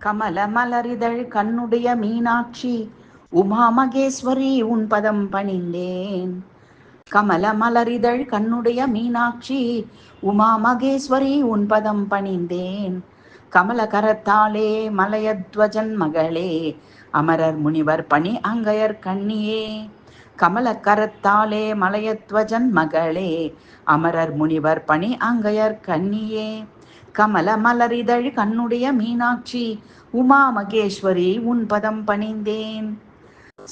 கமல மலரிதழ் கண்ணுடைய மீனாட்சி உமா மகேஸ்வரி உன் பதம் பணிந்தேன். கமல மலரிதழ் கண்ணுடைய மீனாட்சி உமா மகேஸ்வரி உன் பதம் பணிந்தேன். கமல கரத்தாலே மலையத்வஜன் மகளே அமரர் முனிவர் பணி அங்கையர் கண்ணியே. கமல கரத்தாலே மலையத்வஜன் மகளே அமரர் முனிவர் பணி அங்கையர் கண்ணியே. கமல மலரிதழ் கண்ணுடைய மீனாட்சி உமா மகேஸ்வரி உன் பதம் பணிந்தேன்.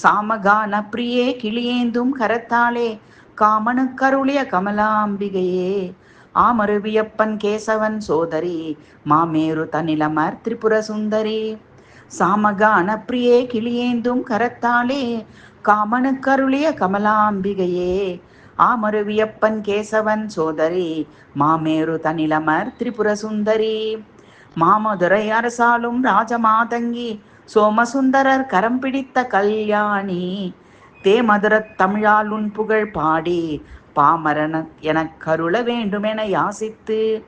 சாமகான பிரியே கிளியேந்தும் கரத்தாலே காமனுக்கருளிய கமலாம்பிகையே ஆமருவியப்பன் கேசவன் சோதரி மாமேரு தனிலமர் திரிபுர சுந்தரி. சாமகான பிரியே கிளியேந்தும் கரத்தாலே காமனுக்கருளிய கமலாம்பிகையே ஆமருவியப்பன் கேசவன் சோதரி மாமேரு தனிலமர் திரிபுர சுந்தரி. மாமதுரை அரசாலும் ராஜமாதங்கி சோமசுந்தரர் கரம் பிடித்த கல்யாணி தேமதுரத் தமிழால் உன் புகழ் பாடி பாமரன எனக் கருள வேண்டுமென யாசித்து.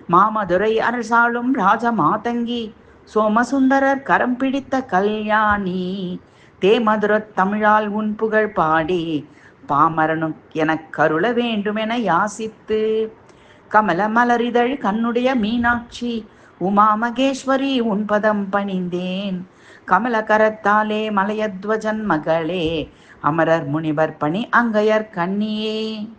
மாமதுரை அரசாலும் ராஜமாதங்கி சோமசுந்தரர் கரம் பிடித்த கல்யாணி தேமதுரத் தமிழால் உன் புகழ் பாடி பாமரனு எனக் கருள வேண்டுமென யாசித்து. கமல மலரிதழ் கண்ணுடைய மீனாட்சி உமா மகேஸ்வரி உன் பதம் பணிந்தேன். கமல கரத்தாலே மலையத்வஜன் மகளே அமரர் முனிவர் பணி அங்கையர் கண்ணியே.